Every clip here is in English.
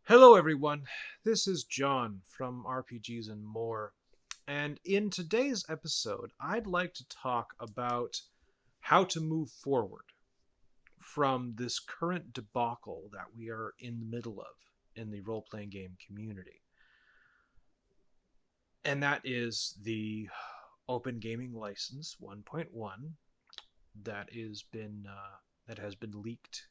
Hello everyone, this is John from RPGs and More, and in today's episode I'd like to talk about how to move forward from this current debacle that we are in the middle of in the role-playing game community. And that is the Open Gaming License 1.1 that has been leaked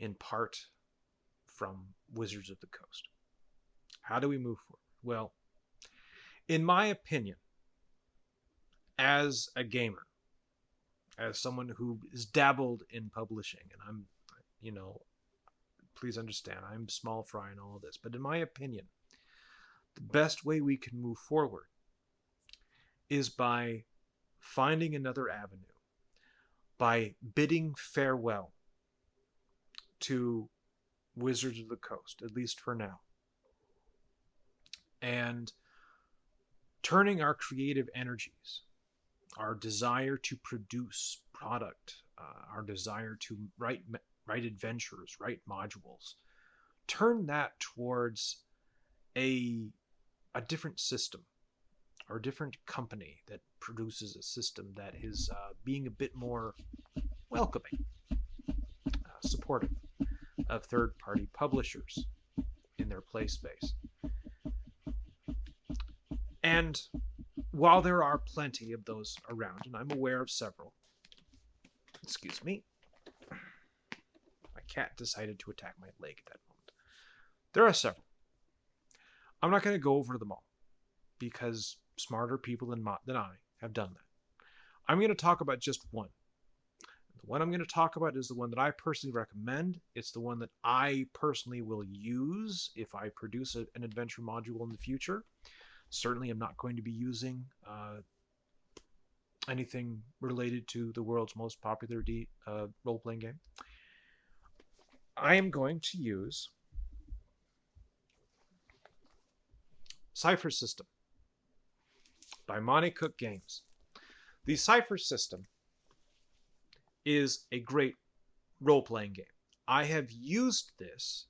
in part from Wizards of the Coast. How do we move forward? Well, in my opinion, as a gamer, as someone who is dabbled in publishing, and please understand, I'm small fry in all of this, but in my opinion, the best way we can move forward is by finding another avenue, by bidding farewell to Wizards of the Coast, at least for now, and turning our creative energies, our desire to produce product, our desire to write adventures, write modules, turn that towards a different system or a different company that produces a system that is being a bit more welcoming, supportive of third-party publishers in their play space. And while there are plenty of those around, and I'm aware of several, excuse me, my cat decided to attack my leg at that moment. There are several. I'm not going to go over them all because smarter people than I have done that. I'm going to talk about just one. The one I'm going to talk about is the one that I personally recommend. It's the one that I personally will use if I produce an adventure module in the future. Certainly, I'm not going to be using anything related to the world's most popular role-playing game. I am going to use Cipher System by Monte Cook Games. The Cipher System is a great role-playing game. I have used this.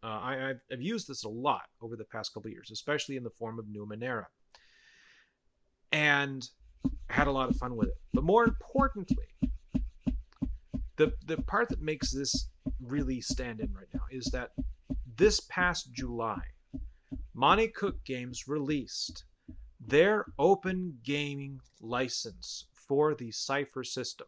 I've used this a lot over the past couple of years, especially in the form of Numenera, and had a lot of fun with it. But more importantly, the part that makes this really stand in right now is that this past July, Monte Cook Games released their open gaming license for the Cipher System.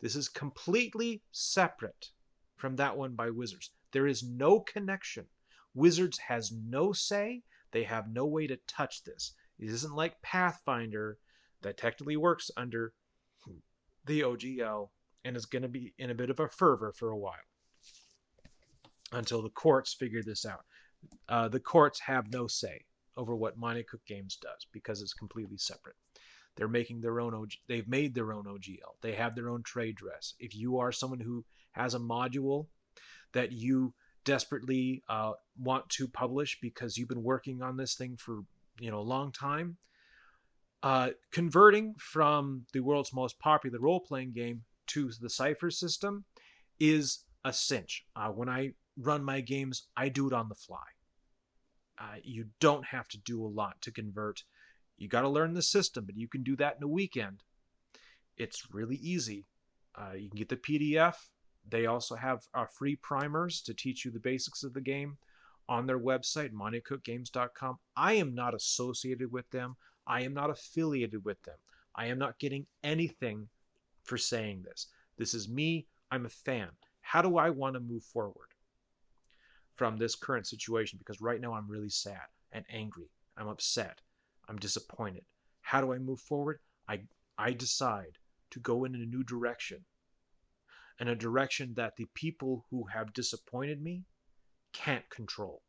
This is completely separate from that one by Wizards. There is no connection. Wizards has no say. They have no way to touch this. It isn't like Pathfinder that technically works under the OGL and is going to be in a bit of a fervor for a while until the courts figure this out. The courts have no say over what Monte Cook Games does because it's completely separate. They're making their own they've made their own OGL. They have their own trade dress. If you are someone who has a module that you desperately want to publish because you've been working on this thing for a long time, converting from the world's most popular role-playing game to the Cipher System is a cinch. When I run my games, I do it on the fly. You don't have to do a lot to convert. You got to learn the system, but you can do that in a weekend. It's really easy. You can get the PDF. They also have free primers to teach you the basics of the game on their website, montecookgames.com. I am not associated with them. I am not affiliated with them. I am not getting anything for saying this. This is me. I'm a fan. How do I want to move forward from this current situation? Because right now I'm really sad and angry. I'm upset. I'm disappointed. How do I move forward? I decide to go in a new direction. And a direction that the people who have disappointed me can't control.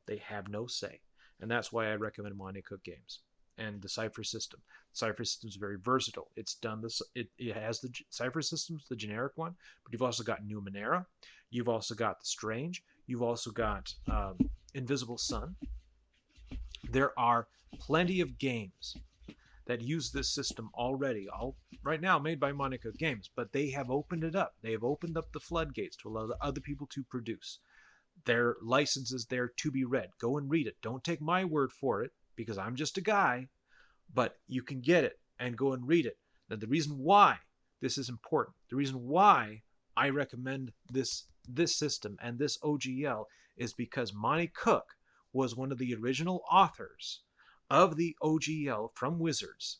They have no say. And that's why I recommend Monte Cook Games and the Cipher System. The Cipher System is very versatile. It's done this. It has the Cipher System, the generic one, but you've also got Numenera. You've also got The Strange. You've also got Invisible Sun. There are plenty of games that use this system already, all right now made by Monte Cook Games, but they have opened it up. They have opened up the floodgates to allow other people to produce. Their license is there to be read. Go and read it. Don't take my word for it, because I'm just a guy, but you can get it and go and read it. Now, the reason why this is important, the reason why I recommend this system and this OGL is because Monty Cook was one of the original authors of the OGL from Wizards.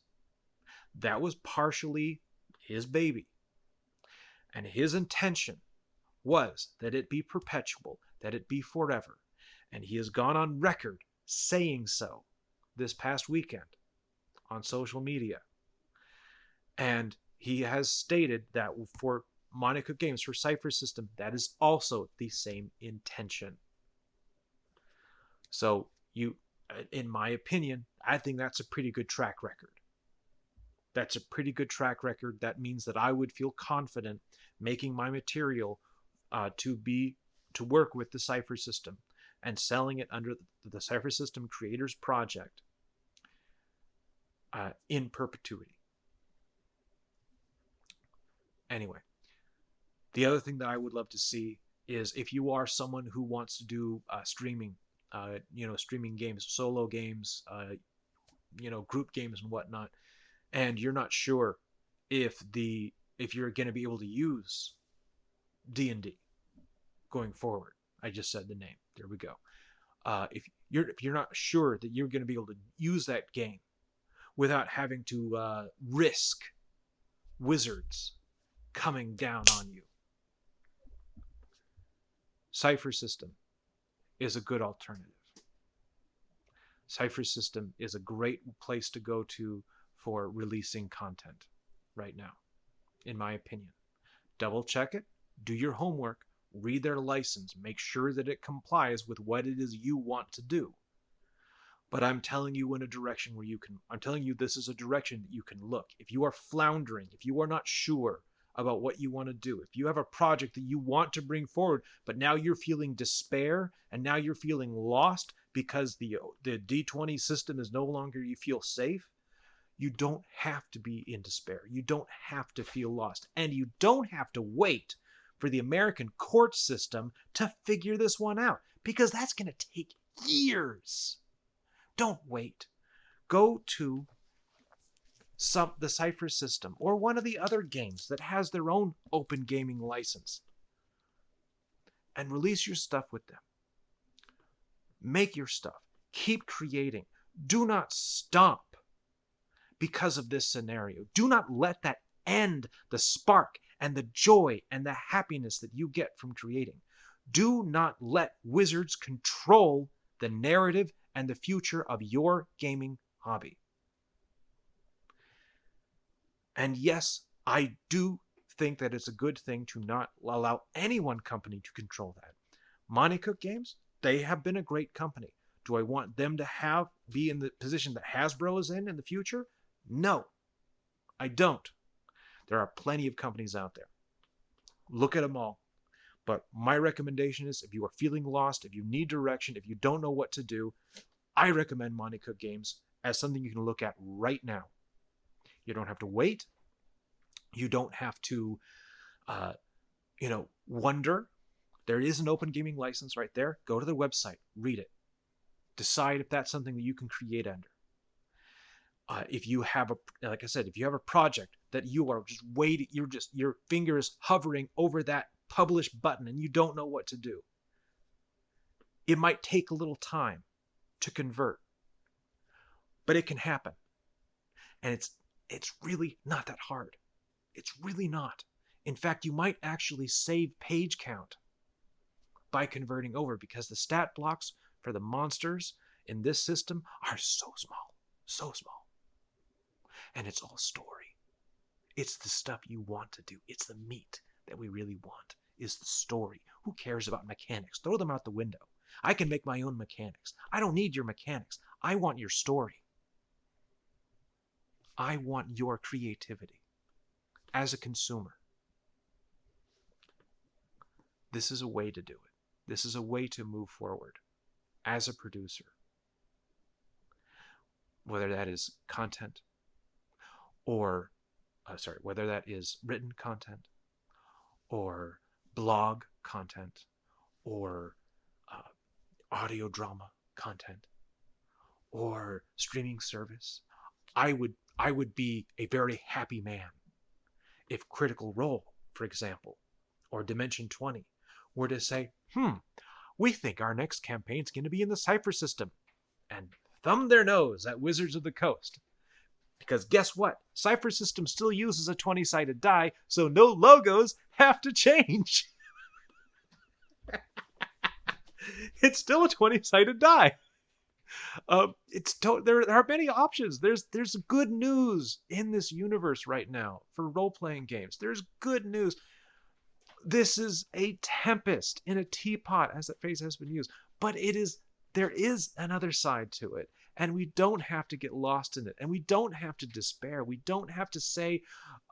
That was partially his baby. And his intention was that it be perpetual, that it be forever. And he has gone on record saying so this past weekend on social media. And he has stated that for Monty Cook Games, for Cipher system, that is also the same intention. So in my opinion, I think that's a pretty good track record. That's a pretty good track record. That means that I would feel confident making my material to work with the Cipher system and selling it under the Cipher System Creators Project in perpetuity. Anyway, the other thing that I would love to see is if you are someone who wants to do streaming, streaming games, solo games, group games and whatnot, and you're not sure if you're going to be able to use D&D going forward. I just said the name. There we go. If you're not sure that you're going to be able to use that game without having to risk wizards coming down on you, Cipher system is a good alternative. Cipher system is a great place to go to for releasing content right now, in my opinion. Double check it, do your homework, read their license, make sure that it complies with what it is you want to do. But I'm telling you in a direction where I'm telling you this is a direction that you can look. If you are floundering, if you are not sure about what you want to do, if you have a project that you want to bring forward, but now you're feeling despair and now you're feeling lost because the D20 system is no longer, you feel safe, you don't have to be in despair. You don't have to feel lost. And you don't have to wait for the American court system to figure this one out, because that's going to take years. Don't wait. Go to the Cipher system or one of the other games that has their own open gaming license and release your stuff with them. Make your stuff. Keep creating. Do not stop because of this scenario. Do not let that end the spark and the joy and the happiness that you get from creating. Do not let wizards control the narrative and the future of your gaming hobby. And yes, I do think that it's a good thing to not allow any one company to control that. Monty Cook Games, they have been a great company. Do I want them to be in the position that Hasbro is in the future? No, I don't. There are plenty of companies out there. Look at them all. But my recommendation is, if you are feeling lost, if you need direction, if you don't know what to do, I recommend Monty Cook Games as something you can look at right now. You don't have to wait. You don't have to, wonder. There is an open gaming license right there. Go to the website, read it. Decide if that's something that you can create under. If you have like I said, if you have a project that you are just waiting, your finger is hovering over that publish button and you don't know what to do, it might take a little time to convert, but it can happen. And it's really not that hard. It's really not. In fact, you might actually save page count by converting over, because the stat blocks for the monsters in this system are so small, so small. And it's all story. It's the stuff you want to do. It's the meat that we really want, is the story. Who cares about mechanics? Throw them out the window. I can make my own mechanics. I don't need your mechanics. I want your story. I want your creativity as a consumer. This is a way to do it. This is a way to move forward as a producer. Whether that is content or, whether that is written content or blog content or audio drama content or streaming service, I would be a very happy man if Critical Role, for example, or Dimension 20 were to say, we think our next campaign's going to be in the Cipher system, and thumb their nose at Wizards of the Coast. Because guess what? Cipher system still uses a 20-sided die, so no logos have to change. It's still a 20-sided die. There are many options. There's good news in this universe right now for role-playing games. There's good news. This is a tempest in a teapot, as that phrase has been used. But there is another side to it. And we don't have to get lost in it. And we don't have to despair. We don't have to say,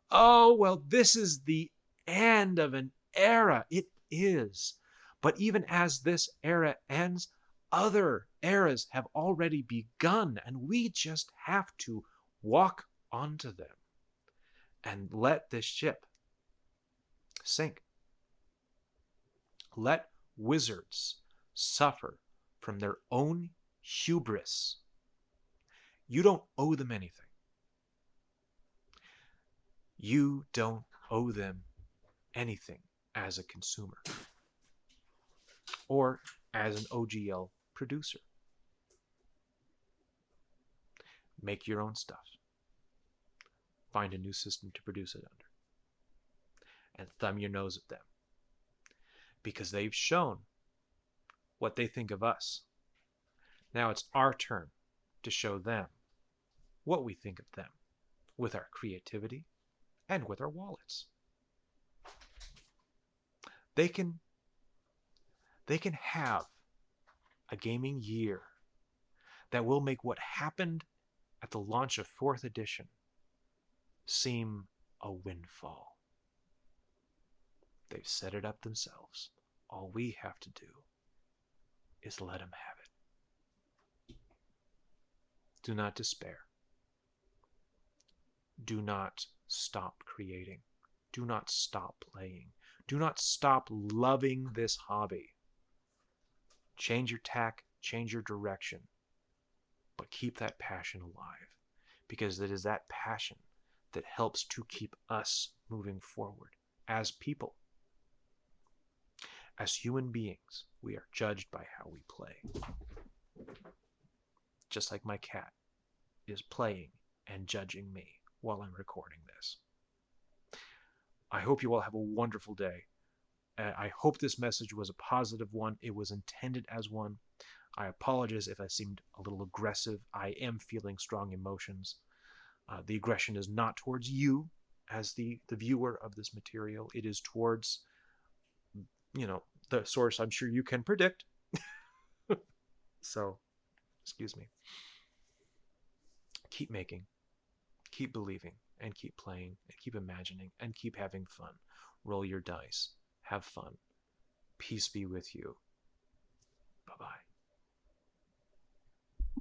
oh, well, this is the end of an era. It is. But even as this era ends, other eras have already begun. And we just have to walk onto them and let this ship sink. Let wizards suffer from their own hubris. You don't owe them anything. You don't owe them anything as a consumer or as an OGL producer. Make your own stuff. Find a new system to produce it under. And thumb your nose at them. Because they've shown what they think of us. Now it's our turn to show them what we think of them with our creativity and with our wallets. They can have a gaming year that will make what happened at the launch of 4th edition seem a windfall. They've set it up themselves. All we have to do is let them have it. Do not despair. Do not stop creating. Do not stop playing. Do not stop loving this hobby. Change your tack, change your direction, but keep that passion alive, because it is that passion that helps to keep us moving forward as people. As human beings, we are judged by how we play. Just like my cat is playing and judging me while I'm recording this. I hope you all have a wonderful day. I hope this message was a positive one. It was intended as one. I apologize if I seemed a little aggressive. I am feeling strong emotions. The aggression is not towards you as the viewer of this material. It is towards, the source I'm sure you can predict. So, excuse me. Keep making, keep believing, and keep playing, and keep imagining, and keep having fun. Roll your dice. Have fun. Peace be with you. Bye-bye.